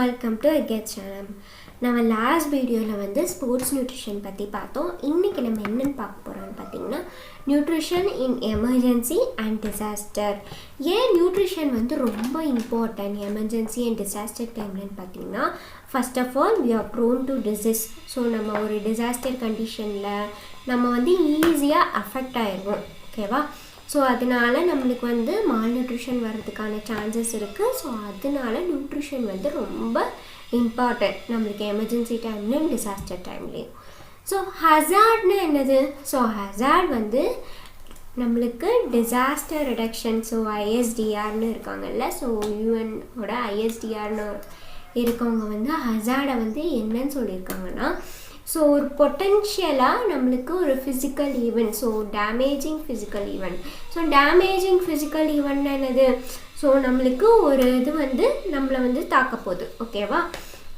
Welcome to எகெட் channel. நம்ம last வீடியோவில் வந்து ஸ்போர்ட்ஸ் நியூட்ரிஷன் பற்றி பார்த்தோம். இன்றைக்கி நம்ம என்னென்னு பார்க்க போகிறோம்னு பார்த்தீங்கன்னா nutrition in emergency and disaster. ஏன் நியூட்ரிஷன் வந்து ரொம்ப இம்பார்ட்டன்ட் எமர்ஜென்சி அண்ட் டிசாஸ்டர் டைம்லன்னு பார்த்தீங்கன்னா, first of all we are prone to disease. So நம்ம ஒரு டிசாஸ்டர் கண்டிஷனில் நம்ம வந்து ஈஸியாக அஃபெக்ட் ஆயிடுவோம். ஓகேவா? ஸோ அதனால நம்மளுக்கு வந்து மால் நியூட்ரிஷன் வர்றதுக்கான சான்சஸ் இருக்குது. ஸோ அதனால நியூட்ரிஷன் வந்து ரொம்ப இம்பார்ட்டன்ட் நம்மளுக்கு எமர்ஜென்சி டைம்லையும் டிசாஸ்டர் டைம்லேயும். ஸோ ஹசார்ட்னு என்னது? ஸோ ஹசார்ட் வந்து நம்மளுக்கு டிசாஸ்டர் ரிடக்ஷன். ஸோ ஐஎஸ்டிஆர்னு இருக்காங்கல்ல, ஸோ யூஎனோட ஐஎஸ்டிஆர்னு இருக்கவங்க வந்து ஹசார்டை வந்து என்னன்னு சொல்லியிருக்காங்கன்னா, ஸோ ஒரு பொட்டென்ஷியலாக நம்மளுக்கு ஒரு physical event, so damaging physical event. So damaging physical event என்னது? ஸோ நம்மளுக்கு ஒரு இது வந்து நம்மளை வந்து தாக்க போகுது. ஓகேவா?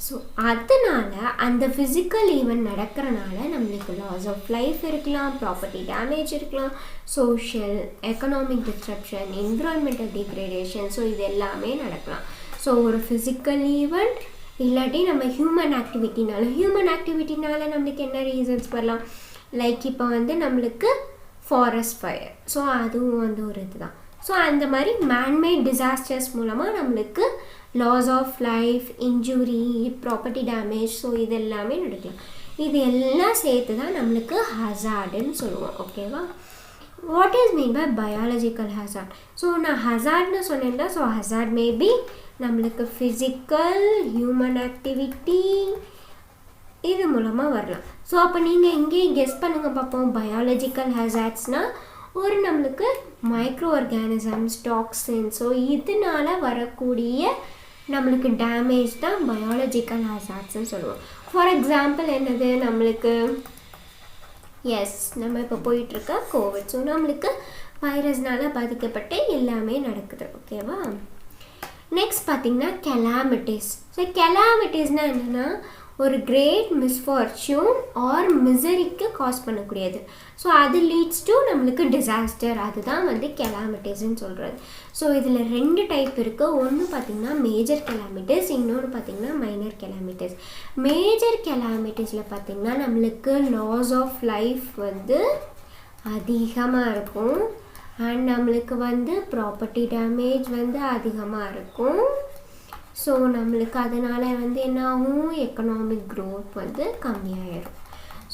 ஸோ அதனால அந்த ஃபிசிக்கல் ஈவெண்ட் நடக்கிறனால நம்மளுக்கு லாஸ் ஆஃப் லைஃப் இருக்கலாம், ப்ராப்பர்ட்டி டேமேஜ் இருக்கலாம், social economic disruption, environmental degradation. So இது எல்லாமே நடக்கலாம். ஸோ ஒரு ஃபிசிக்கல் ஈவெண்ட் இல்லாட்டி நம்ம ஹியூமன் ஆக்டிவிட்டினால நம்மளுக்கு என்ன ரீசன்ஸ் வரலாம்? லைக் இப்போ வந்து நம்மளுக்கு ஃபாரஸ்ட் ஃபயர், ஸோ அதுவும் வந்து ஒரு இதுதான். ஸோ அந்த மாதிரி மேன்மேட் டிசாஸ்டர்ஸ் மூலமாக நம்மளுக்கு loss of life, injury, property damage, so இது எல்லாமே நடக்கலாம். இது எல்லாம் சேர்த்து தான் நம்மளுக்கு ஹசார்டுன்னு சொல்லுவோம். ஓகேவா? What is mean by biological hazard? So நான் ஹசார்ட்னு சொன்னேன்ல, ஸோ ஹசார்ட் மேபி நம்மளுக்கு ஃபிசிக்கல், ஹியூமன் ஆக்டிவிட்டி இது மூலமாக வரலாம். ஸோ அப்போ நீங்கள் எங்கேயே கெஸ் பண்ணுங்கள் பார்ப்போம். பயாலஜிக்கல் ஹசார்ட்ஸ்னால் ஒரு நம்மளுக்கு மைக்ரோ ஆர்கானிசம்ஸ், டாக்ஸின், ஸோ இதனால வரக்கூடிய நம்மளுக்கு டேமேஜ் தான் பயாலஜிக்கல் ஹசார்ட்ஸ்ன்னு சொல்லுவோம். ஃபார் எக்ஸாம்பிள் என்னது? நம்மளுக்கு நம்ம இப்போ போயிட்டுருக்க கோவிட், ஸோ நம்மளுக்கு வைரஸ்னால பாதிக்கப்பட்டு எல்லாமே நடக்குது. ஓகேவா? நெக்ஸ்ட் பார்த்திங்கன்னா கெலாமிட்டிஸ். ஸோ கெலாமிட்டிஸ்னால் என்னென்னா ஒரு கிரேட் மிஸ்ஃபார்ச்சூன் ஆர் மிசரிக்கு காஸ் பண்ணக்கூடியது. ஸோ அது லீட்ஸ் டு நம்மளுக்கு டிசாஸ்டர். அதுதான் வந்து கெலாமிட்டிஸ்ன்னு சொல்கிறது. ஸோ இதில் 2 டைப் இருக்குது. ஒன்று பார்த்திங்கன்னா மேஜர் கெலாமிட்டிஸ், இன்னொன்று பார்த்திங்கன்னா மைனர் கெலாமிட்டிஸ். மேஜர் கெலாமிட்டிஸில் பார்த்திங்கன்னா நம்மளுக்கு லாஸ் ஆஃப் லைஃப் வந்து அதிகமாக இருக்கும் அண்ட் நம்மளுக்கு வந்து ப்ராப்பர்ட்டி டேமேஜ் வந்து அதிகமாக இருக்கும். ஸோ நம்மளுக்கு அதனால் வந்து என்ன ஆகும்? எக்கனாமிக் க்ரோத் வந்து கம்மியாயிடும்.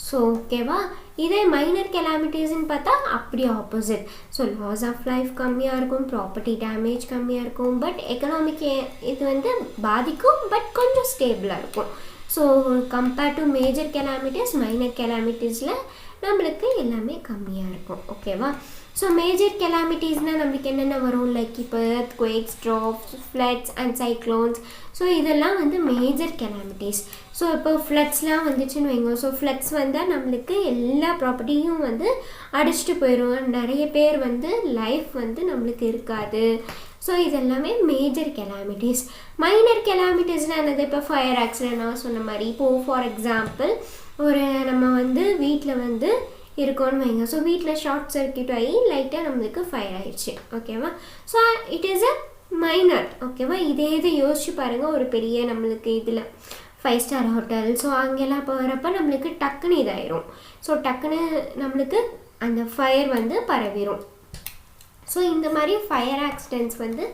ஸோ ஓகேவா? இதே மைனர் கெலாமிட்டிஸ்ன்னு பார்த்தா அப்படி opposite. So loss of life கம்மியாக இருக்கும், ப்ராப்பர்ட்டி டேமேஜ் கம்மியாக இருக்கும், பட் எக்கனாமிக் இது வந்து பாதிக்கும், பட் கொஞ்சம் ஸ்டேபிளாக இருக்கும். So compared to major calamities, minor கெலாமிட்டிஸில் நம்மளுக்கு எல்லாமே கம்மியாக இருக்கும். ஓகேவா? ஸோ மேஜர் கெலாமிட்டிஸ்னால் நம்மளுக்கு என்னென்ன வரும்? லைக் இப்போ earthquakes, drops, floods and cyclones. So இதெல்லாம் வந்து மேஜர் கெலாமிட்டிஸ். ஸோ இப்போ ஃப்ளட்ஸ்லாம் வந்துச்சுன்னு வைங்க. ஸோ ஃப்ளட்ஸ் வந்தால் நம்மளுக்கு எல்லா ப்ராப்பர்ட்டியும் வந்து அடிச்சுட்டு போயிடும். நிறைய பேர் வந்து லைஃப் வந்து நம்மளுக்கு இருக்காது. ஸோ இதெல்லாமே மேஜர் கெலாமிட்டிஸ். மைனர் கெலாமிட்டிஸ்னால் என்னது? இப்போ ஃபயர் ஆக்சிடென்ட் நான் சொன்ன மாதிரி. இப்போது ஃபார் எக்ஸாம்பிள் ஒரு நம்ம வந்து வீட்டில் வந்து இருக்கோன்னு வைங்க. ஸோ வீட்டில் ஷார்ட் சர்க்கியூட் ஆகி லைட்டாக நம்மளுக்கு ஃபயர் ஆயிடுச்சு. ஓகேவா? So it is a minor. ஓகேவா? இதே இது யோசிச்சு பாருங்கள். ஒரு பெரிய நம்மளுக்கு இதில் 5 ஸ்டார் ஹோட்டல், ஸோ அங்கெல்லாம் போகிறப்ப நம்மளுக்கு டக்குன்னு இதாயிரும். ஸோ டக்குன்னு நம்மளுக்கு அந்த ஃபயர் வந்து பரவிடும். ஸோ இந்த மாதிரி ஃபயர் ஆக்சிடென்ட்ஸ் வந்து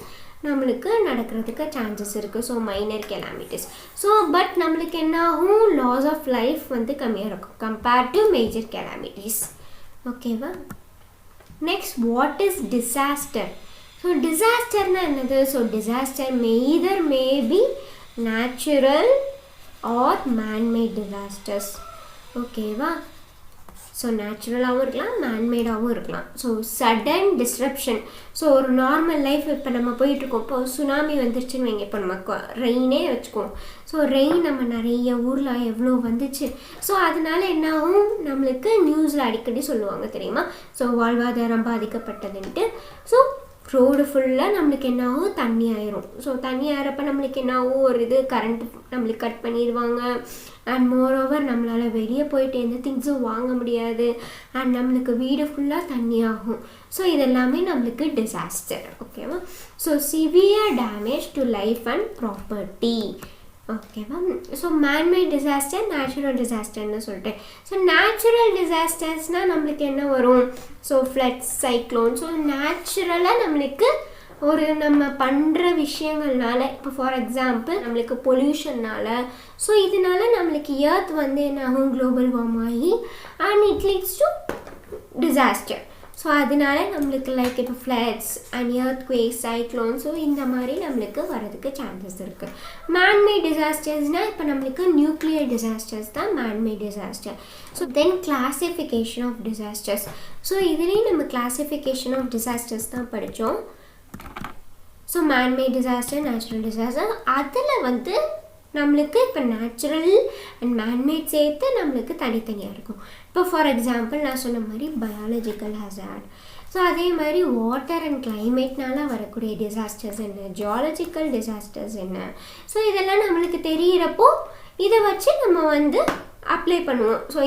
நம்மளுக்கு நடக்கிறதுக்கு சான்சஸ் இருக்குது. So minor calamities. So but நம்மளுக்கு என்ன ஆகும்? லாஸ் ஆஃப் லைஃப் வந்து கம்மியாக இருக்கும் கம்பேர்ட் டு மேஜர் கெலாமிட்டிஸ். ஓகேவா? Next what is disaster? So டிசாஸ்டர்னால் என்னது? So disaster maybe natural or manmade disasters. ஓகேவா? ஸோ நேச்சுரலாகவும் இருக்கலாம், மேன்மேடாகவும் இருக்கலாம். So sudden disruption. ஸோ ஒரு நார்மல் லைஃப் இப்போ நம்ம போயிட்டுருக்கோம். இப்போ சுனாமி வந்துருச்சுன்னு வைங்க. இப்போ நம்ம ரெயினே வச்சுக்குவோம். ஸோ ரெயின் நம்ம நிறைய ஊரில் எவ்வளோ வந்துச்சு. ஸோ அதனால என்ன ஆகும்? நம்மளுக்கு நியூஸில் அடிக்கடி சொல்லுவாங்க தெரியுமா? ஸோ வாழ்வாதாரம் பாதிக்கப்பட்டதுன்ட்டு. ஸோ ரோடு ஃபுல்லாக நம்மளுக்கு என்ன ஆகும்? தண்ணி ஆயிரும். ஸோ தண்ணி ஆகிறப்ப நம்மளுக்கு என்ன ஆகும்? ஒரு இது கரண்ட் நம்மளுக்கு கட் பண்ணிடுவாங்க. அண்ட் மோரோவர் நம்மளால் வெளியே போயிட்டு எந்த திங்ஸும் வாங்க முடியாது. அண்ட் நம்மளுக்கு வீடு ஃபுல்லாக தண்ணி ஆகும். ஸோ இதெல்லாமே நம்மளுக்கு டிசாஸ்டர். ஓகேவா? So severe damage to life and property. ஓகேவா. ஸோ மேன்மேட் டிசாஸ்டர், நேச்சுரல் டிசாஸ்டர்னு சொல்லிட்டேன். ஸோ நேச்சுரல் டிசாஸ்டர்ஸ்னால் நம்மளுக்கு என்ன வரும்? So floods, cyclone. ஸோ நேச்சுரலாக நம்மளுக்கு ஒரு நம்ம பண்ணுற விஷயங்கள்னால, இப்போ ஃபார் எக்ஸாம்பிள் நம்மளுக்கு பொல்யூஷன்னால், ஸோ இதனால நம்மளுக்கு எர்த் வந்து என்ன ஆகும்? குளோபல் வார்ம் ஆகி and it leads to disaster. So அதனால நம்மளுக்கு லைக் இப்போ floods and earthquakes, cyclone, so இந்த மாதிரி நம்மளுக்கு வரதுக்கு சான்சஸ் இருக்குது. மேன்மேட் டிசாஸ்டர்ஸ்னால் இப்போ நம்மளுக்கு நியூக்ளியர் டிசாஸ்டர்ஸ் தான் manmade disaster. So then classification of disasters. So இதுலேயும் நம்ம கிளாசிஃபிகேஷன் ஆஃப் டிசாஸ்டர்ஸ் தான் படித்தோம். So manmade disaster, natural disaster. அதில் வந்து நம்மளுக்கு இப்போ நேச்சுரல் அண்ட் மேன்மேட் சேர்த்து நம்மளுக்கு தனித்தனியாக இருக்கும். இப்போ ஃபார் எக்ஸாம்பிள் நான் சொன்ன மாதிரி பயாலஜிக்கல் ஹசார்ட். ஸோ அதே மாதிரி வாட்டர் அண்ட் கிளைமேட்னால வரக்கூடிய டிசாஸ்டர்ஸ் என்ன, ஜியாலஜிக்கல் டிசாஸ்டர்ஸ் என்ன. ஸோ இதெல்லாம் நம்மளுக்கு தெரிகிறப்போ இதை வச்சு நம்ம வந்து அப்ளை பண்ணுவோம். ஸோ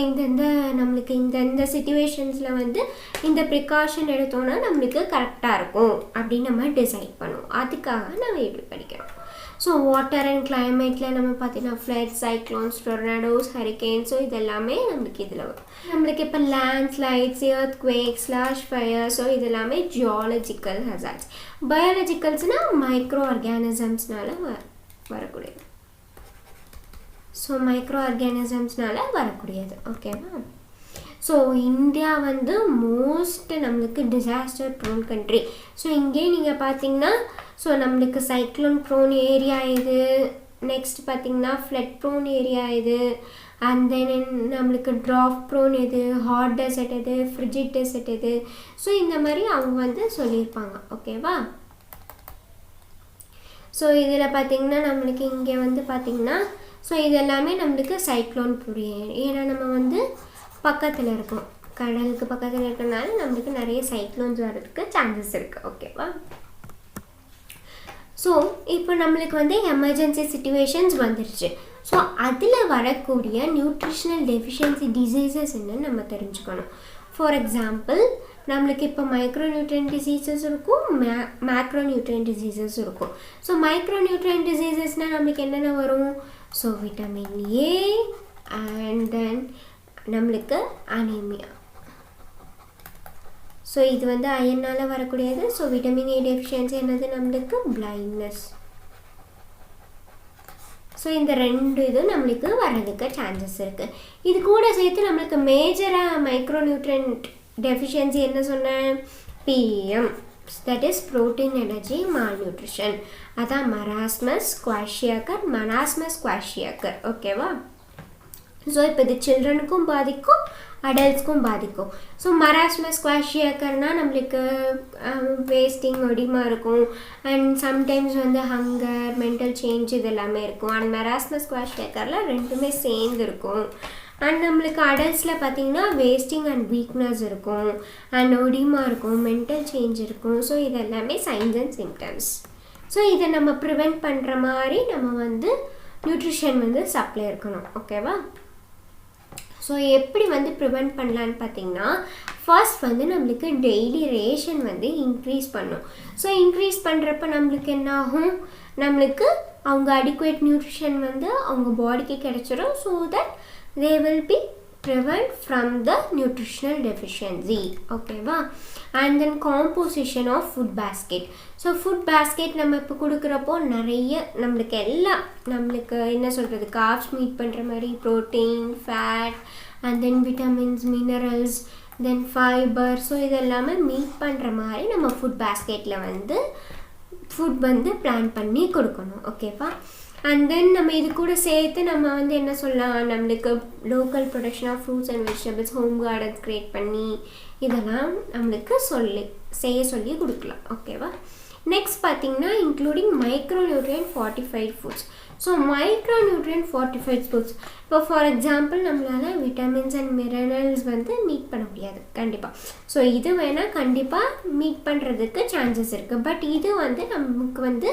நம்மளுக்கு இந்த சிச்சுவேஷன்ஸில் வந்து இந்த ப்ரிகாஷன் எடுத்தோன்னா நம்மளுக்கு கரெக்டாக இருக்கும் அப்படின்னு நம்ம டிசைட் பண்ணுவோம். அதுக்காக நம்ம எப்படி படிக்கிறோம். ஸோ வாட்டர் அண்ட் கிளைமேட்டில் நம்ம பார்த்தீங்கன்னா floods, cyclones, tornadoes, hurricanes, so இதெல்லாமே நம்மளுக்கு இதில் வரும். நம்மளுக்கு இப்போ landslides, earthquakes, slash fire, so இதெல்லாமே ஜியாலஜிக்கல் ஹசார்ட்ஸ். பயாலஜிக்கல்ஸ்னால் மைக்ரோ ஆர்கானிசம்ஸ்னால வரக்கூடியது. ஸோ மைக்ரோ ஆர்கானிசம்ஸ்னால வரக்கூடியது. ஓகேவா. ஸோ இந்தியா வந்து மோஸ்ட் நம்மளுக்கு டிசாஸ்டர் ப்ரோன் கண்ட்ரி. ஸோ இங்கே நீங்கள் பார்த்தீங்கன்னா ஸோ நம்மளுக்கு சைக்ளோன் ப்ரோன் ஏரியா இது, நெக்ஸ்ட் பார்த்திங்கன்னா ஃப்ளட் ப்ரோன் ஏரியா இது, அண்ட் தென் நம்மளுக்கு ட்ராப் ப்ரோன் இது, ஹாட் டெசர்ட் இது, ஃப்ரிஜிட் டெசர்ட் இது. ஸோ இந்த மாதிரி அவங்க வந்து சொல்லியிருப்பாங்க. ஓகேவா. ஸோ இதில் பார்த்திங்கன்னா நம்மளுக்கு இங்கே வந்து பார்த்திங்கன்னா ஸோ இது எல்லாமே நம்மளுக்கு சைக்ளோன் புரியும். ஏன்னா நம்ம வந்து பக்கத்தில் இருக்கோம், கடலுக்கு பக்கத்தில் இருக்கிறதுனால நம்மளுக்கு நிறைய சைக்ளோன்ஸ் வர்றதுக்கு சான்சஸ் இருக்குது. ஓகேவா. ஸோ இப்போ நம்மளுக்கு வந்து எமர்ஜென்சி சிச்சுவேஷன்ஸ் வந்துருச்சு. ஸோ அதில் வரக்கூடிய நியூட்ரிஷனல் டெஃபிஷியன்சி டிசீசஸ் என்னன்னு நம்ம தெரிஞ்சுக்கணும். ஃபார் எக்ஸாம்பிள் நம்மளுக்கு இப்போ மைக்ரோநியூட்ரியன்ட் டிசீசஸ் இருக்கும், மேக்ரோநியூட்ரியன்ட் டிசீசஸ் இருக்கும். ஸோ மைக்ரோநியூட்ரியன்ட் டிசீசஸ்னால் நம்மளுக்கு என்னென்ன வரும்? So vitamin A and then நம்மளுக்கு அனீமியா. ஸோ இது வந்து அயனால் வரக்கூடியது. ஸோ விட்டமின் ஏ டெஃபிஷியன்சி என்னது? நம்மளுக்கு பிளைண்ட்னஸ். ஸோ இந்த ரெண்டு இதுவும் நம்மளுக்கு வர்றதுக்கு சான்சஸ் இருக்குது. இது கூட சேர்த்து நம்மளுக்கு மேஜராக மைக்ரோநியூட்ரியன்ட் டெஃபிஷியன்சி என்ன சொன்னேன்? PM, that is protein energy malnutrition. அதான் மராஸ்மஸ் குவாஷியாக்கர், மராஸ்மஸ் குவாஷியாக்கர். ஓகேவா. ஸோ இப்போ இது சில்ட்ரனுக்கும் பாதிக்கும், அடல்ட்ஸ்க்கும் பாதிக்கும். ஸோ மராஸ்மஸ் குவாஷியாக்கர்னால் நம்மளுக்கு வேஸ்டிங் ஒடிமா இருக்கும், அண்ட் சம்டைம்ஸ் வந்து ஹங்கர், மென்டல் சேஞ்ச் இது எல்லாமே இருக்கும். அண்ட் மராஸ்மஸ் குவாஷியாக்கரில் ரெண்டுமே சேர்ந்து இருக்கும். அண்ட் நம்மளுக்கு அடல்ட்ஸில் பார்த்திங்கன்னா வேஸ்டிங் அண்ட் வீக்னஸ் இருக்கும், அண்ட் ஒடிமா இருக்கும், மென்டல் சேஞ்ச் இருக்கும். ஸோ இது எல்லாமே சைன்ஸ் அண்ட் சிம்டம்ஸ். ஸோ இதை நம்ம ப்ரிவெண்ட் பண்ணுற மாதிரி நம்ம வந்து நியூட்ரிஷன் வந்து சப்ளை இருக்கணும். ஓகேவா. ஸோ எப்படி வந்து ப்ரிவெண்ட் பண்ணலான்னு பார்த்திங்கன்னா ஃபர்ஸ்ட் வந்து நம்மளுக்கு டெய்லி ரேஷன் வந்து இன்க்ரீஸ் பண்ணும். ஸோ இன்க்ரீஸ் பண்ணுறப்ப நம்மளுக்கு என்ன ஆகும்? நம்மளுக்கு அவங்க அடிக்குவேட் நியூட்ரிஷன் வந்து அவங்க பாடிக்கு கிடைச்சிடும். So that they will be prevent from the nutritional deficiency. ஓகேவா. And then composition of food basket. So food basket நம்ம இப்போ கொடுக்குறப்போ நிறைய நம்மளுக்கு எல்லாம் நம்மளுக்கு என்ன சொல்கிறது, கார்ப்ஸ் மீட் பண்ணுற மாதிரி protein, fat, and then vitamins, minerals, then fiber. So இதெல்லாமே மீட் பண்ணுற மாதிரி நம்ம ஃபுட் பேஸ்கெட்டில் வந்து ஃபுட் வந்து பிளான் பண்ணி கொடுக்கணும். ஓகேவா. அண்ட் தென் நம்ம இது கூட சேர்த்து நம்ம வந்து என்ன சொல்லலாம், நம்மளுக்கு local production of fruits and vegetables, home gardens create பண்ணி இதெல்லாம் நம்மளுக்கு செய்ய சொல்லி கொடுக்கலாம். ஓகேவா. நெக்ஸ்ட் பார்த்திங்கன்னா including micronutrient fortified foods. So micronutrient fortified foods இப்போ ஃபார் எக்ஸாம்பிள் நம்மளால் விட்டமின்ஸ் அண்ட் மினரல்ஸ் வந்து மீட் பண்ண முடியாது கண்டிப்பாக. ஸோ இது வேணால் கண்டிப்பாக மீட் பண்ணுறதுக்கு சான்சஸ் இருக்குது. பட் இது வந்து நமக்கு வந்து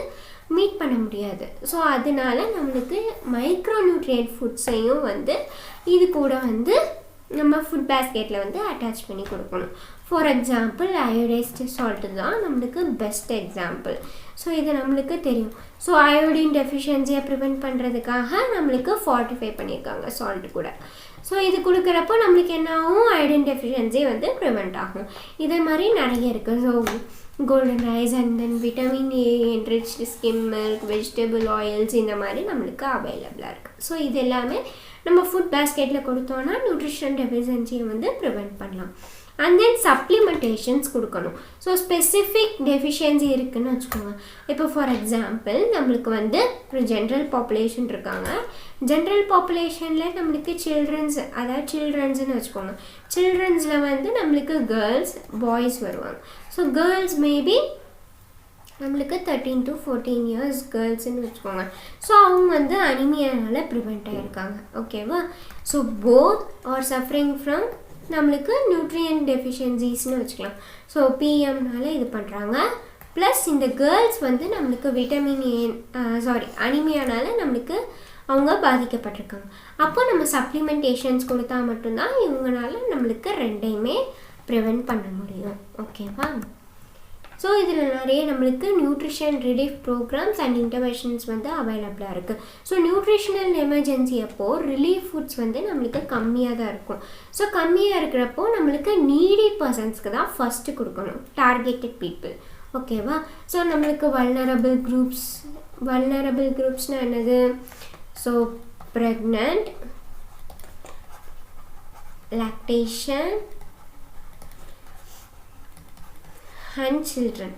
மீட் பண்ண முடியாது. ஸோ அதனால நம்மளுக்கு மைக்ரோநியூட்ரியன்ட் ஃபுட்ஸையும் வந்து இது கூட வந்து நம்ம ஃபுட் பேஸ்கெட்டில் வந்து அட்டாச் பண்ணி கொடுக்கணும். ஃபார் எக்ஸாம்பிள் அயோடைஸ்டு சால்ட்டு தான் நம்மளுக்கு பெஸ்ட் எக்ஸாம்பிள். ஸோ இது நம்மளுக்கு தெரியும். ஸோ அயோடின் டெஃபிஷியன்சியை ப்ரிவெண்ட் பண்ணுறதுக்காக நம்மளுக்கு ஃபார்ட்டிஃபை பண்ணியிருக்காங்க சால்ட்டு கூட. ஸோ இது கொடுக்குறப்போ நம்மளுக்கு என்ன ஆகும், அயோடின் டெஃபிஷியன்சி வந்து ப்ரிவெண்ட் ஆகும். இதே மாதிரி நிறைய இருக்குது. So golden rice and then vitamin A enriched skim milk, vegetable oils இந்த மாதிரி நம்மளுக்கு அவைலபிளாக இருக்குது. ஸோ இது எல்லாமே நம்ம ஃபுட் பேஸ்கெட்டில் கொடுத்தோன்னா நியூட்ரிஷன் டெஃபிஷியன்சியை வந்து ப்ரிவெண்ட் பண்ணலாம். அண்ட் தென் சப்ளிமெண்டேஷன்ஸ் கொடுக்கணும். ஸோ ஸ்பெசிஃபிக் டெஃபிஷியன்சி இருக்குதுன்னு வச்சுக்கோங்க. இப்போ ஃபார் எக்ஸாம்பிள் நம்மளுக்கு வந்து ஒரு ஜென்ரல் பாப்புலேஷன் இருக்காங்க. ஜென்ரல் பாப்புலேஷனில் நம்மளுக்கு சில்ட்ரன்ஸ்னு வச்சுக்கோங்க. சில்ட்ரன்ஸில் வந்து நம்மளுக்கு கேர்ள்ஸ் பாய்ஸ் வருவாங்க. ஸோ கேர்ள்ஸ் மேபி நம்மளுக்கு 13 to 14 years கேர்ள்ஸ்ன்னு வச்சுக்கோங்க. ஸோ அவங்க வந்து அனிமியானால் ப்ரிவெண்ட் ஆகிருக்காங்க. ஓகேவா? So both are suffering from நம்மளுக்கு நியூட்ரியன்ட் டெஃபிஷியன்சிஸ்னு வச்சுக்கலாம். ஸோ பிஎம்னால இது பண்ணுறாங்க. ப்ளஸ் இந்த கேர்ள்ஸ் வந்து நம்மளுக்கு விட்டமின் ஏ அனிமியானால் நம்மளுக்கு அவங்க பாதிக்கப்பட்டிருக்காங்க. அப்போ நம்ம சப்ளிமெண்டேஷன்ஸ் கொடுத்தா மட்டும்தான் இவங்களால நம்மளுக்கு ரெண்டையுமே ப்ரிவெண்ட் பண்ண முடியும். ஓகேவா? ஸோ இதில் நிறைய நம்மளுக்கு nutrition relief programs and interventions வந்து அவைலபிளாக இருக்குது. ஸோ நியூட்ரிஷனல் எமர்ஜென்சி அப்போது ரிலீஃப் ஃபுட்ஸ் வந்து நம்மளுக்கு கம்மியாக தான் இருக்கும். ஸோ கம்மியாக இருக்கிறப்போ நம்மளுக்கு நீடி பர்சன்ஸ்க்கு தான் ஃபஸ்ட்டு கொடுக்கணும், டார்கெட்டட் பீப்புள். ஓகேவா? ஸோ நம்மளுக்கு வல்னரபிள் குரூப்ஸ்னால் என்னது? So pregnant, lactation and children.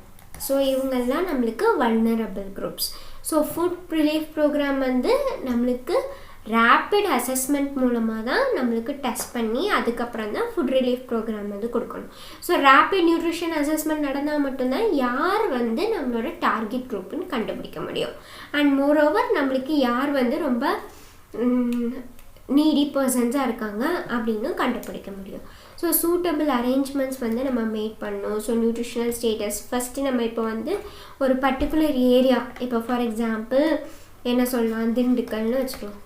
So இவங்கெல்லாம் நம்மளுக்கு vulnerable groups. So food relief program வந்து நம்மளுக்கு ரேப்பிட் அசஸ்மெண்ட் மூலமாக தான் நம்மளுக்கு டெஸ்ட் பண்ணி அதுக்கப்புறம் தான் ஃபுட் ரிலீஃப் ப்ரோக்ராம் வந்து கொடுக்கணும். ஸோ ரேப்பிட் நியூட்ரிஷன் அசஸ்மெண்ட் நடந்தால் மட்டும்தான் யார் வந்து நம்மளோட டார்கெட் குரூப்புன்னு கண்டுபிடிக்க முடியும். அண்ட் மோரோவர் நம்மளுக்கு யார் வந்து ரொம்ப நீடி பர்சன்ஸாக இருக்காங்க அப்படின்னு கண்டுபிடிக்க முடியும். ஸோ சூட்டபிள் அரேஞ்ச்மெண்ட்ஸ் வந்து நம்ம மேட் பண்ணணும். ஸோ நியூட்ரிஷனல் ஸ்டேட்டஸ் ஃபஸ்ட்டு நம்ம இப்போ வந்து ஒரு பர்டிகுலர் ஏரியா, இப்போ ஃபார் எக்ஸாம்பிள் என்ன சொல்லலாம், திண்டுக்கல்னு வச்சுக்கலாம்.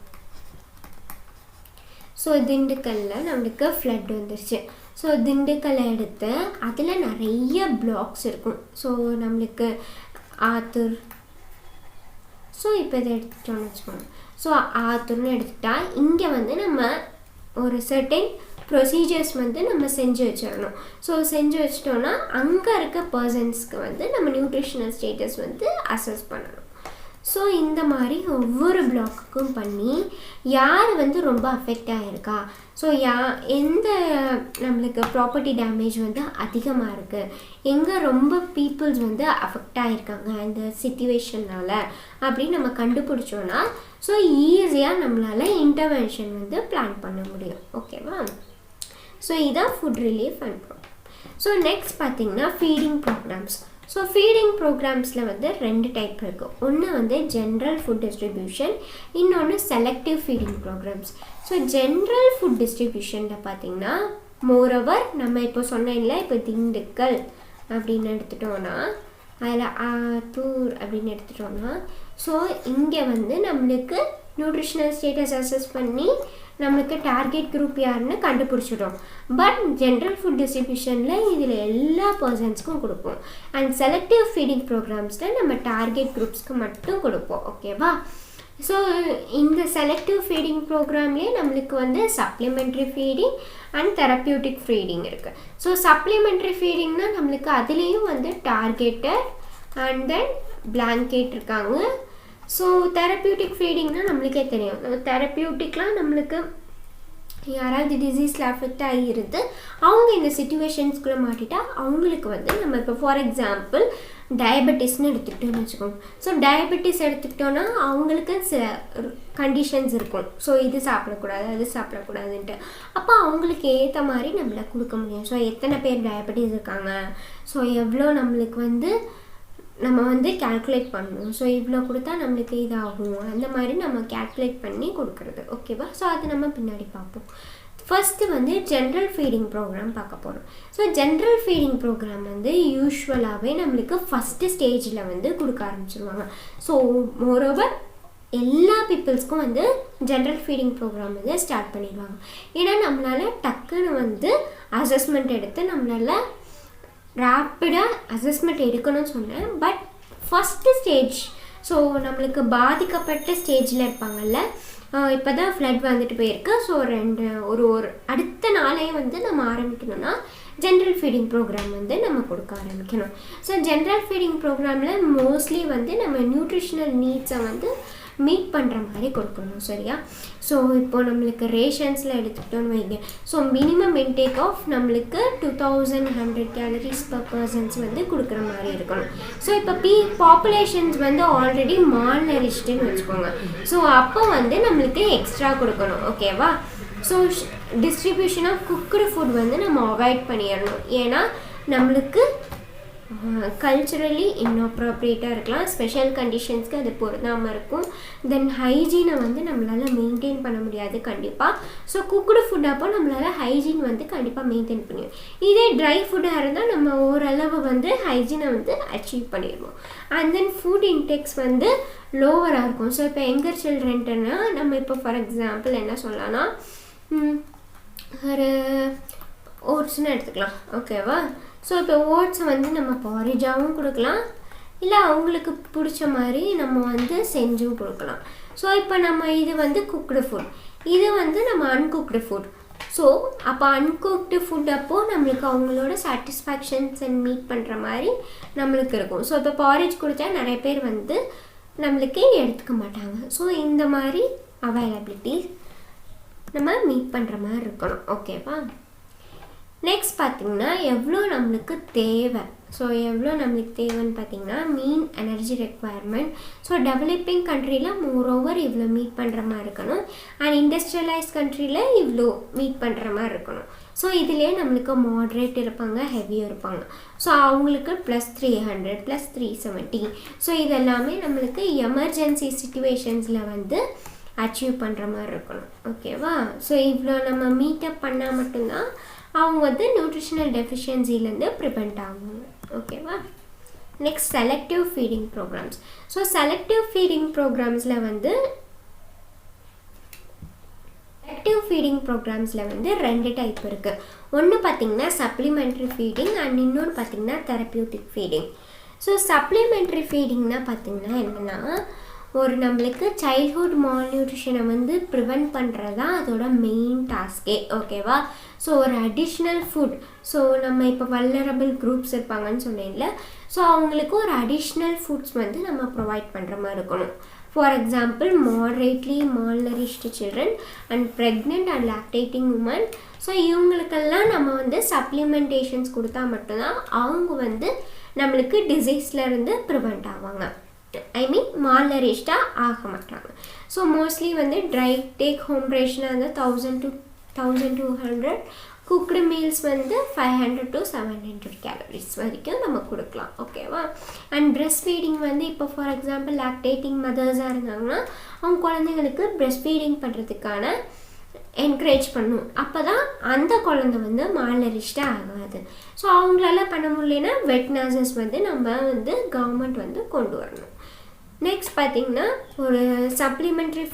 ஸோ திண்டுக்கல்லில் நம்மளுக்கு ஃப்ளட் வந்துருச்சு. ஸோ திண்டுக்கல்லை எடுத்து அதில் நிறைய பிளாக்ஸ் இருக்கும். ஸோ நம்மளுக்கு ஆத்தூர், ஸோ இப்போ இதை எடுத்துட்டோம்னு வச்சுக்கோங்க. ஸோ ஆத்தூர்னு எடுத்துக்கிட்டால் இங்கே வந்து நம்ம ஒரு சர்டன் ப்ரொசீஜர்ஸ் வந்து நம்ம செஞ்சு வச்சிடணும். ஸோ செஞ்சு வச்சிட்டோன்னா அங்கே இருக்க பர்சன்ஸ்க்கு வந்து நம்ம நியூட்ரிஷனல் ஸ்டேட்டஸ் வந்து அசஸ் பண்ணணும். ஸோ இந்த மாதிரி ஒவ்வொரு பிளாக்குக்கும் பண்ணி யார் வந்து ரொம்ப அஃபெக்ட் ஆகிருக்கா, ஸோ எந்த நம்மளுக்கு ப்ராப்பர்ட்டி டேமேஜ் வந்து அதிகமாக இருக்குது, எங்கே ரொம்ப பீப்புள்ஸ் வந்து அஃபெக்ட் ஆகிருக்காங்க இந்த சிச்சுவேஷனால் அப்படின்னு நம்ம கண்டுபிடிச்சோன்னா ஸோ ஈஸியாக நம்மளால் இன்டர்வென்ஷன் வந்து பிளான் பண்ண முடியும். ஓகேவா? ஸோ இதான் food relief and programme. So next பார்த்திங்கன்னா ஃபீடிங் ப்ரோக்ராம்ஸ். ஸோ ஃபீடிங் ப்ரோக்ராம்ஸில் வந்து 2 டைப் இருக்குது. ஒன்று வந்து ஜென்ரல் ஃபுட் டிஸ்ட்ரிபியூஷன், இன்னொன்று selective feeding programmes. So general food டிஸ்ட்ரிபியூஷனில் பார்த்திங்கன்னா மோரோவர் நம்ம இப்போ சொன்னேன்ல, இப்போ திண்டுக்கல் அப்படின்னு எடுத்துட்டோன்னா, அதில் ஆத்தூர் அப்படின்னு எடுத்துட்டோன்னா, ஸோ இங்கே வந்து நம்மளுக்கு நியூட்ரிஷனல் ஸ்டேட்டஸ் அசஸ் பண்ணி நம்மளுக்கு டார்கெட் குரூப் யாருன்னு கண்டுபிடிச்சிடும். பட் ஜென்ரல் ஃபுட் டிஸ்ட்ரிபியூஷனில் இதில் எல்லா பர்சன்ஸ்க்கும் கொடுப்போம். அண்ட் செலக்டிவ் ஃபீடிங் ப்ரோக்ராம்ஸில் நம்ம டார்கெட் குரூப்ஸ்க்கு மட்டும் கொடுப்போம். ஓகேவா? ஸோ இந்த செலக்டிவ் ஃபீடிங் ப்ரோக்ராம்லேயே நம்மளுக்கு வந்து supplementary feeding and therapeutic feeding இருக்குது. ஸோ சப்ளிமெண்ட்ரி ஃபீடிங்னால் நம்மளுக்கு அதுலேயும் வந்து டார்கெட்டட் அண்ட் தென் பிளாங்கெட் இருக்காங்க. ஸோ தெரப்பியூட்டிக் ஃபீடிங்னால் நம்மளுக்கே தெரியும். தெரப்பியூட்டிக்லாம் நம்மளுக்கு யாராவது டிசீஸில் அஃபெக்ட் ஆகிருந்து அவங்க இந்த சிச்சுவேஷன்ஸ்குள்ளே மாட்டிட்டா அவங்களுக்கு வந்து நம்ம இப்போ ஃபார் எக்ஸாம்பிள் டயபெட்டிஸ்ன்னு எடுத்துக்கிட்டோன்னு வச்சுக்கோங்க. ஸோ டயபெட்டிஸ் எடுத்துக்கிட்டோன்னா அவங்களுக்கு சில கண்டிஷன்ஸ் இருக்கும். ஸோ இது சாப்பிடக்கூடாது, அது சாப்பிடக்கூடாதுன்ட்டு. அப்போ அவங்களுக்கு ஏற்ற மாதிரி நம்மளை கொடுக்க முடியும். ஸோ எத்தனை பேர் டயபெட்டிஸ் இருக்காங்க, ஸோ எவ்வளோ நம்மளுக்கு வந்து நம்ம வந்து கேல்குலேட் பண்ணணும். ஸோ இவ்வளோ கொடுத்தா நம்மளுக்கு இதாகும், அந்த மாதிரி நம்ம கேல்குலேட் பண்ணி கொடுக்குறது. ஓகேவா? ஸோ அது நம்ம பின்னாடி பார்ப்போம். ஃபஸ்ட்டு வந்து ஜென்ரல் ஃபீடிங் ப்ரோக்ராம் பார்க்க போகிறோம். ஸோ ஜென்ரல் ஃபீடிங் ப்ரோக்ராம் வந்து யூஸ்வலாகவே நம்மளுக்கு ஃபஸ்ட்டு ஸ்டேஜில் வந்து கொடுக்க ஆரம்பிச்சிருவாங்க. ஸோ மோரோவர் எல்லா பீப்புள்ஸ்க்கும் வந்து ஜென்ரல் ஃபீடிங் ப்ரோக்ராம் வந்து ஸ்டார்ட் பண்ணிடுவாங்க. ஏன்னா நம்மளால் டக்குன்னு வந்து அசஸ்மெண்ட் எடுத்து நம்மளால் ரேப்பிடாக அசஸ்மெண்ட் எடுக்கணும்னு சொன்னேன். பட் ஃபஸ்ட்டு ஸ்டேஜ், ஸோ நம்மளுக்கு பாதிக்கப்பட்ட ஸ்டேஜில் இருப்பாங்கல்ல, இப்போ தான் ஃப்ளட் வந்துட்டு போயிருக்கு. ஸோ ஒரு அடுத்த நாளே வந்து நம்ம ஆரம்பிக்கணும்னா ஜென்ரல் ஃபீடிங் ப்ரோக்ராம் வந்து நம்ம கொடுக்க ஆரம்பிக்கணும். ஸோ ஜென்ரல் ஃபீடிங் ப்ரோக்ராமில் மோஸ்ட்லி வந்து நம்ம நியூட்ரிஷனல் நீட்ஸை வந்து மீட் பண்ணுற மாதிரி கொடுக்கணும். சரியா? ஸோ இப்போது நம்மளுக்கு ரேஷன்ஸில் எடுத்துக்கிட்டோன்னு வைங்க. ஸோ மினிமம் இன்டேக் ஆஃப் நம்மளுக்கு 2100 கேலரிஸ் பர் பர்சன்ஸ் வந்து கொடுக்குற மாதிரி இருக்கணும். ஸோ இப்போ பாப்புலேஷன்ஸ் வந்து ஆல்ரெடி மால்நரிஷ்டுன்னு வச்சுக்கோங்க. ஸோ அப்போ வந்து நம்மளுக்கு எக்ஸ்ட்ரா கொடுக்கணும். ஓகேவா? So distribution half cooked food வந்து நம்ம அவாய்ட் பண்ணிடணும். ஏன்னா நம்மளுக்கு கல்ச்சுரலி இன்அப்ரோப்ரியேட்டாக இருக்கலாம், ஸ்பெஷல் கண்டிஷன்ஸ்க்கு அது பொருந்தாமல் இருக்கும். தென் ஹைஜீனை வந்து நம்மளால் மெயின்டைன் பண்ண முடியாது கண்டிப்பாக. ஸோ குக்குடு ஃபுட் அப்போ நம்மளால் ஹைஜீன் வந்து கண்டிப்பாக மெயின்டைன் பண்ணிடுவோம். இதே ட்ரை ஃபுட்டாக இருந்தால் நம்ம ஓரளவு வந்து ஹைஜீனை வந்து அச்சீவ் பண்ணிடுவோம். அண்ட் தென் ஃபுட் இன்டேக்ஸ் வந்து லோவராக இருக்கும். ஸோ இப்போ எங்கர் சில்ட்ரன்ட்டுன்னா நம்ம இப்போ ஃபார் எக்ஸாம்பிள் என்ன சொல்லலாம்னா ஒரு ஓட்ஸ்ன்னு எடுத்துக்கலாம். ஓகேவா? ஸோ இப்போ ஓட்ஸை வந்து நம்ம பாரிஜாகவும் கொடுக்கலாம், இல்லை அவங்களுக்கு பிடிச்ச மாதிரி நம்ம வந்து செஞ்சும் கொடுக்கலாம். ஸோ இப்போ நம்ம இது வந்து குக்டு ஃபுட், இது வந்து நம்ம அன்குக்டு ஃபுட். ஸோ அப்போ அன்குக்டு ஃபுட் அப்போது நம்மளுக்கு அவங்களோட சாட்டிஸ்ஃபேக்ஷன்ஸ் அண்ட் மீட் பண்ணுற மாதிரி நம்மளுக்கு இருக்கும். ஸோ இப்போ பாரிஜ் கொடுத்தா நிறைய பேர் வந்து நம்மளுக்கு எடுத்துக்க மாட்டாங்க. ஸோ இந்த மாதிரி அவைலபிலிட்டி நம்ம மீட் பண்ணுற மாதிரி இருக்கணும். ஓகேவா? நெக்ஸ்ட் பார்த்திங்கன்னா எவ்வளோ நம்மளுக்கு தேவை. ஸோ எவ்வளோ நம்மளுக்கு தேவைன்னு பார்த்திங்கன்னா மீன் எனர்ஜி ரெக்குவயர்மெண்ட். ஸோ டெவலப்பிங் கண்ட்ரியில் மோரோவர் இவ்வளோ மீட் பண்ணுற மாதிரி இருக்கணும். அண்ட் இண்டஸ்ட்ரியலைஸ் கண்ட்ரியில் இவ்வளோ மீட் பண்ணுற மாதிரி இருக்கணும். ஸோ இதுலேயே நம்மளுக்கு மாட்ரேட் இருப்பாங்க, ஹெவியும் இருப்பாங்க. ஸோ அவங்களுக்கு +300 +370. ஸோ இதெல்லாமே நம்மளுக்கு எமர்ஜென்சி சிச்சுவேஷன்ஸில் வந்து அச்சீவ் பண்ணுற மாதிரி இருக்கணும். ஓகேவா? ஸோ இவ்வளோ நம்ம மீட்டப் பண்ணால் மட்டும்தான் அவங்க வந்து நியூட்ரிஷனல் டெஃபிஷியன்சிலேருந்து ப்ரிவெண்ட் ஆகுவாங்க. ஓகேவா? Next selective feeding programmes. So selective feeding ப்ரோக்ராம்ஸில் வந்து ரெண்டு டைப் இருக்குது. ஒன்று பார்த்திங்கன்னா சப்ளிமெண்ட்ரி ஃபீடிங் அண்ட் இன்னொன்று பார்த்திங்கன்னா தெரப்பியூட்டிக் ஃபீடிங். ஸோ சப்ளிமெண்ட்ரி ஃபீடிங்னா பார்த்திங்கன்னா என்னென்னா ஒரு நம்மளுக்கு சைல்ட்ஹுட் மால்நியூட்ரிஷனை வந்து ப்ரிவெண்ட் பண்ணுறது தான் அதோட மெயின் டாஸ்கே. ஓகேவா? ஸோ ஒரு அடிஷ்னல் ஃபுட், ஸோ நம்ம இப்போ வல்னரபிள் குரூப்ஸ் இருப்பாங்கன்னு சொன்னேன்ல, ஸோ அவங்களுக்கு ஒரு அடிஷ்னல் ஃபுட்ஸ் வந்து நம்ம ப்ரொவைட் பண்ணுற மாதிரி இருக்கணும். For example moderately malnourished children and pregnant and lactating women. So இவங்களுக்கெல்லாம் நம்ம வந்து சப்ளிமெண்டேஷன்ஸ் கொடுத்தா மட்டும்தான் அவங்க வந்து நம்மளுக்கு டிசீஸ்லேருந்து ப்ரிவெண்ட் ஆவாங்க. ஐ மீன் மால்நரிஷ்டாக ஆக மாட்டாங்க. ஸோ மோஸ்ட்லி வந்து ட்ரை டேக் ஹோம் ரேஷனாக வந்து 1000 to 1200, குக்டு மீல்ஸ் வந்து 500 to 700 கேலரிஸ் வரைக்கும் நம்ம கொடுக்கலாம். ஓகேவா? அண்ட் ப்ரெஸ்ட் ஃபீடிங் வந்து இப்போ ஃபார் எக்ஸாம்பிள் லாக்டேட்டிங் மதர்ஸாக இருந்தாங்கன்னா அவங்க குழந்தைங்களுக்கு ப்ரெஸ்ட் ஃபீடிங் பண்ணுறதுக்கான என்கரேஜ் பண்ணும். அப்போ தான் அந்த குழந்தை வந்து மால்நரிஷ்டாக ஆகாது. ஸோ அவங்களால பண்ண முடியலன்னா வெட் நர்சஸ் வந்து நம்ம வந்து கவர்மெண்ட் வந்து கொண்டு வரணும். நெக்ஸ்ட் பார்த்திங்கன்னா ஒரு சப்ளிமெண்ட்ரி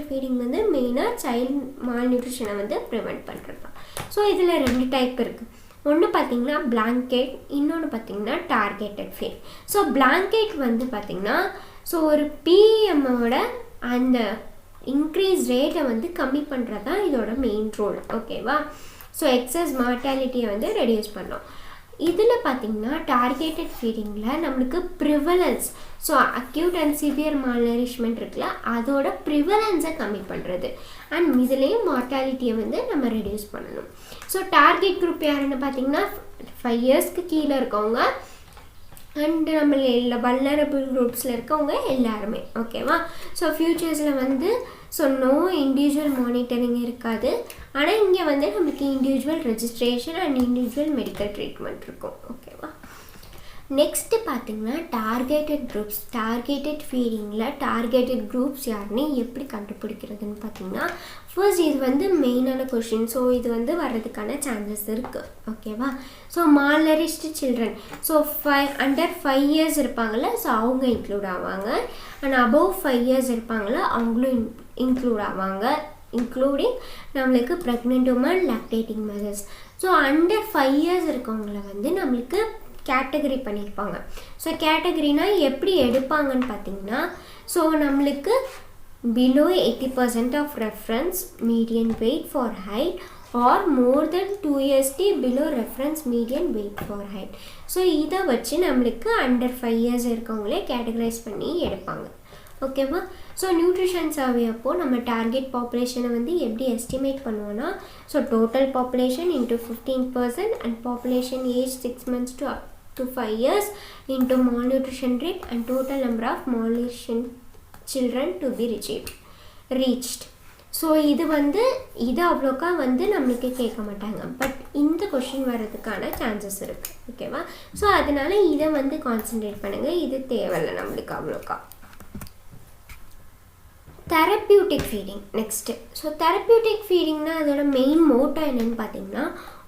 ஃபீடிங் வந்து மெயினாக சைல்ட் மால்நியூட்ரிஷனை வந்து ப்ரிவெண்ட் பண்ணுறது தான். ஸோ இதில் 2 டைப் இருக்குது. ஒன்று பார்த்திங்கன்னா பிளாங்கெட், இன்னொன்று பார்த்திங்கன்னா டார்கெட்டட் ஃபீட். ஸோ பிளாங்கெட் வந்து பார்த்திங்கன்னா ஸோ ஒரு பிஎம்மோட அந்த இன்க்ரீஸ் ரேட்டை வந்து கம்மி பண்ணுறது தான் இதோட மெயின் ரோல். ஓகேவா? ஸோ எக்ஸஸ் மார்ட்டாலிட்டியை வந்து ரெடியூஸ் பண்ணோம். இதில் பார்த்திங்கன்னா டார்கெட்டட் ஃபீடிங்கில் நம்மளுக்கு prevalence, so acute and severe malnourishment இருக்குல்ல, அதோட ப்ரிவலன்ஸை கம்மி பண்ணுறது. அண்ட் இதுலேயும் மார்ட்டாலிட்டியை வந்து நம்ம ரெடியூஸ் பண்ணணும். ஸோ டார்கெட் குரூப் யாருன்னு பார்த்திங்கன்னா 5 இயர்ஸ்க்கு கீழே இருக்கவங்க அண்ட் நம்மள வல்னரபிள் குரூப்ஸில் இருக்கவங்க எல்லாருமே. ஓகேவா? ஸோ ஃப்யூச்சர்ஸில் வந்து ஸோ நோ இண்டிவிஜுவல் மானிட்டரிங் இருக்காது. ஆனால் இங்கே வந்து நம்மளுக்கு individual registration and individual medical treatment இருக்கும். ஓகேவா? நெக்ஸ்ட்டு பார்த்திங்கன்னா டார்கெட்டட் ஃபீடிங்கில் டார்கெட்டட் குரூப்ஸ் யாருன்னு எப்படி கண்டுபிடிக்கிறதுன்னு பார்த்திங்கன்னா ஃபர்ஸ்ட் இது வந்து மெயினான கொஷின். ஸோ இது வந்து வர்றதுக்கான சான்சஸ் இருக்குது. ஓகேவா? So malnourished children, so under 5 years இருப்பாங்கள்ல, ஸோ அவங்க இன்க்ளூட் ஆவாங்க. அண்ட் அபவ் 5 years இருப்பாங்களா, அவங்களும் இன்க்ளூட் ஆவாங்க. இன்க்ளூடிங் நம்மளுக்கு pregnant women, lactating mothers. So under 5 years இருக்கவங்கள வந்து நம்மளுக்கு கேட்டகரி பண்ணியிருப்பாங்க. ஸோ கேட்டகரினா எப்படி எடுப்பாங்கன்னு பார்த்தீங்கன்னா, ஸோ நம்மளுக்கு below 80% of reference median weight for height or more than 2 years below reference median weight for height. So இதை வச்சு நம்மளுக்கு அண்டர் 5 years இருக்கவங்களே கேட்டகரைஸ் பண்ணி எடுப்பாங்க. ஓகேவா? ஸோ நியூட்ரிஷன் சர்வே அப்போது நம்ம டார்கெட் பாப்புலேஷனை வந்து எப்படி எஸ்டிமேட் பண்ணுவோன்னா, so total population into 15% and population age 6 months to 5 years into malnutrition rate and total number of malnutrition children to be reached. So இது அவ்வளோக்கா வந்து நம்மளுக்கு கேட்க மாட்டாங்க. பட் இந்த கொஷின் வர்றதுக்கான சான்சஸ் இருக்குது. ஓகேவா? ஸோ அதனால் இதை வந்து கான்சன்ட்ரேட் பண்ணுங்கள். இது தேவையில்லை நம்மளுக்கு அவ்வளோக்கா. Therapeutic feeding next. So therapeutic ஃபீடிங்னா அதோட மெயின் மோட்டோ என்னென்னு பார்த்தீங்கன்னா,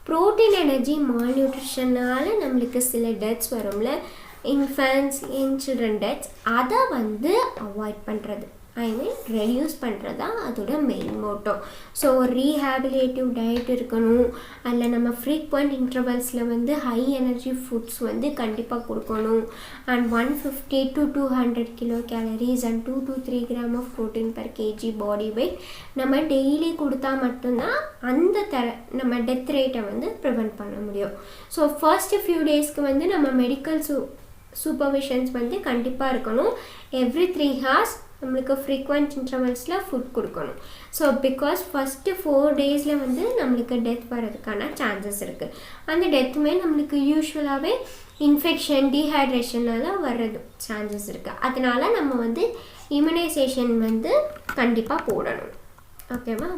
ப்ரோட்டீன் எனர்ஜி மால்நியூட்ரிஷனால் நம்மளுக்கு சில டெத்ஸ் வரும்ல, இன்ஃபேன்ட்ஸ், யங் சில்ட்ரன் டெத்ஸ், அதை வந்து அவாய்ட் பண்ணுறது, ரெடியூஸ் பண்ணுறது தான் அதோட மெயின் மோட்டோ. ஸோ ஒரு ரீஹேபிலேட்டிவ் டயட் இருக்கணும். அதில் நம்ம ஃப்ரீக்வெண்ட் இன்டர்வல்ஸில் வந்து ஹை எனர்ஜி ஃபுட்ஸ் வந்து கண்டிப்பாக கொடுக்கணும். And 150 to 200 kcal and 2 to 3 grams of protein per kg body weight நம்ம டெய்லி கொடுத்தா மட்டும்தான் அந்த நம்ம டெத் ரேட்டை வந்து ப்ரிவெண்ட் பண்ண முடியும். ஸோ ஃபர்ஸ்ட்டு ஃபியூ டேஸ்க்கு வந்து நம்ம மெடிக்கல் சூப்பர்விஷன்ஸ் வந்து கண்டிப்பாக இருக்கணும். எவ்ரி 3 hours நம்மளுக்கு ஃப்ரீக்வெண்ட் இன்டர்வல்ஸில் ஃபுட் கொடுக்கணும். ஸோ பிகாஸ் ஃபஸ்ட்டு 4 days வந்து நம்மளுக்கு டெத் வர்றதுக்கான சான்சஸ் இருக்குது. அந்த டெத்துமே நம்மளுக்கு யூஸ்வலாகவே இன்ஃபெக்ஷன், டீஹைட்ரேஷனால் வர்றது சான்சஸ் இருக்குது. அதனால் நம்ம வந்து இம்யூனைசேஷன் வந்து கண்டிப்பாக போடணும். ஓகேவா?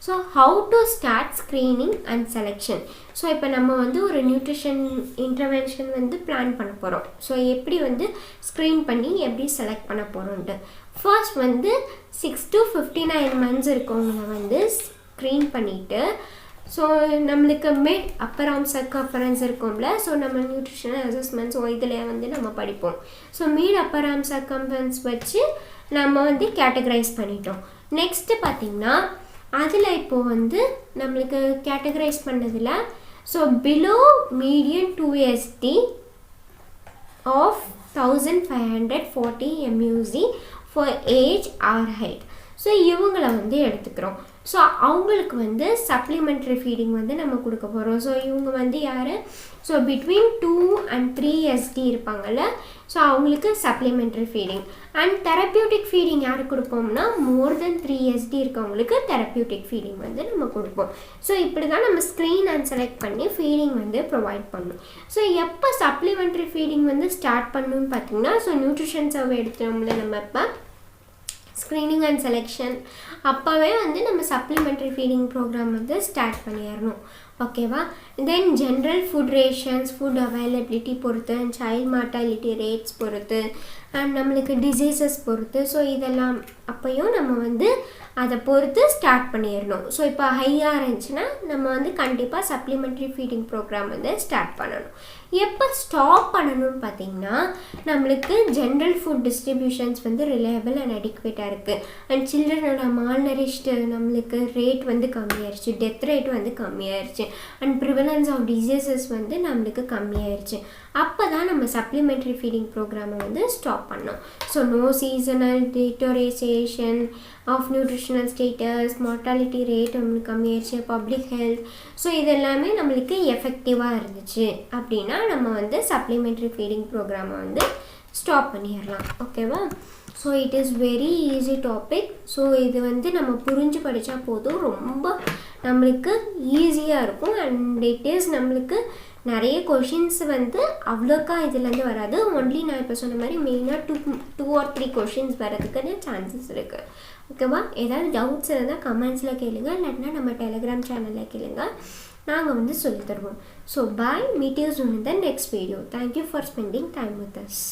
So how to start screening and selection. So இப்போ நம்ம வந்து ஒரு நியூட்ரிஷன் இன்டர்வென்ஷன் வந்து பிளான் பண்ண போகிறோம். ஸோ எப்படி வந்து ஸ்க்ரீன் பண்ணி எப்படி செலக்ட் பண்ண போகிறோன்ட்டு, ஃபர்ஸ்ட் வந்து 6 to 59 months இருக்கவங்கள வந்து ஸ்க்ரீன் பண்ணிவிட்டு, ஸோ நம்மளுக்கு மிட் அப்பர் ஆர்ம் சர்க்கம்ஃபரன்ஸ் இருக்கும்ல, ஸோ நம்ம நியூட்ரிஷனல் அசஸ்மெண்ட்ஸ் இதில் வந்து நம்ம படிப்போம். So mid upper arm circumference வச்சு நம்ம வந்து கேட்டகரைஸ் பண்ணிட்டோம். நெக்ஸ்ட்டு பார்த்திங்கன்னா அதில் இப்போது வந்து நம்மளுக்கு கேட்டகரைஸ் பண்ணதில், so below median 2 ST of 1540 MUC for age or height. So இவங்களை வந்து எடுத்துக்கிறோம். ஸோ அவங்களுக்கு வந்து சப்ளிமெண்ட்ரி ஃபீடிங் வந்து நம்ம கொடுக்க போகிறோம். ஸோ இவங்க வந்து யார், ஸோ பிட்வீன் 2 and 3 ST இருப்பாங்கள்ல, ஸோ அவங்களுக்கு supplementary feeding. And therapeutic feeding யாருக்கு கொடுப்போம்னா, மோர் தென் 3 ST இருக்கவங்களுக்கு தெரப்பியூட்டிக் ஃபீடிங் வந்து நம்ம கொடுப்போம். ஸோ இப்படி தான் நம்ம ஸ்க்ரீன் அண்ட் செலக்ட் பண்ணி ஃபீடிங் வந்து ப்ரொவைட் பண்ணணும். ஸோ எப்போ சப்ளிமெண்ட்ரி ஃபீடிங் வந்து ஸ்டார்ட் பண்ணணும்னு பார்த்தீங்கன்னா, ஸோ நியூட்ரிஷன் சர்வே எடுத்தோம்ல நம்ம இப்போ ஸ்க்ரீனிங் அண்ட் செலெக்ஷன் அப்போவே வந்து நம்ம சப்ளிமெண்ட்ரி ஃபீடிங் ப்ரோக்ராம் வந்து ஸ்டார்ட் பண்ணிடணும். ஓகேவா? தென் general food rations, food availability பொறுத்து, அண்ட் சைல்ட் மார்ட்டாலிட்டி ரேட்ஸ் பொறுத்து, அண்ட் நம்மளுக்கு டிசீசஸ் பொறுத்து, ஸோ இதெல்லாம் அப்போயும் நம்ம வந்து அதை பொறுத்து ஸ்டார்ட் பண்ணிடணும். ஸோ இப்போ ஹையாக இருந்துச்சுன்னா நம்ம வந்து கண்டிப்பாக சப்ளிமெண்ட்ரி ஃபீடிங் ப்ரோக்ராம் வந்து ஸ்டார்ட் பண்ணணும். எப்போ ஸ்டாப் பண்ணணும்னு பார்த்தீங்கன்னா, நம்மளுக்கு ஜென்ரல் ஃபுட் டிஸ்ட்ரிபியூஷன்ஸ் வந்து ரிலையபிள் அண்ட் அடிக்குவேட்டாக இருக்குது. அண்ட் சில்ட்ரனோட மால்நரிஷ்டு நம்மளுக்கு ரேட் வந்து கம்மியாயிருச்சு, டெத் ரேட் வந்து கம்மியாயிருச்சு, அண்ட் ப்ரிவலன்ஸ் ஆஃப் டிசீசஸ் வந்து நம்மளுக்கு கம்மியாயிருச்சு. அப்போ தான் நம்ம சப்ளிமெண்ட்ரி ஃபீடிங் ப்ரோக்ராமை வந்து ஸ்டாப் பண்ணோம். So no seasonal deterioration of nutritional status, mortality rate நம்மளுக்கு கம்மியாயிருச்சு, பப்ளிக் ஹெல்த், ஸோ இதெல்லாமே நம்மளுக்கு எஃபெக்டிவாக இருந்துச்சு அப்படின்னா நம்ம வந்து சப்ளிமெண்ட்ரி ஃபீடிங் ப்ரோக்ராமை வந்து ஸ்டாப் பண்ணிடலாம். ஓகேவா? So it is very easy topic. So இது வந்து நம்ம புரிஞ்சு படித்தா போதும், ரொம்ப நம்மளுக்கு ஈஸியாக இருக்கும். அண்ட் இட் இஸ் நம்மளுக்கு நிறைய கொஷின்ஸ் வந்து அவ்வளோக்கா இதுலேருந்து வராது. ஒன்லி நான் இப்போ சொன்ன மாதிரி மெயினாக 2 or 3 கொஷின்ஸ் வரதுக்குன்னு சான்சஸ் இருக்குது. ஓகேவா? ஏதாவது டவுட்ஸ் இருந்தால் கமெண்ட்ஸில் கேளுங்க, இல்லாட்டினா நம்ம டெலிகிராம் சேனலில் கேளுங்க. நாங்கள் வந்து சொல்லி தருவோம். So bye, meet you soon in the next video. Thank you for spending time with us.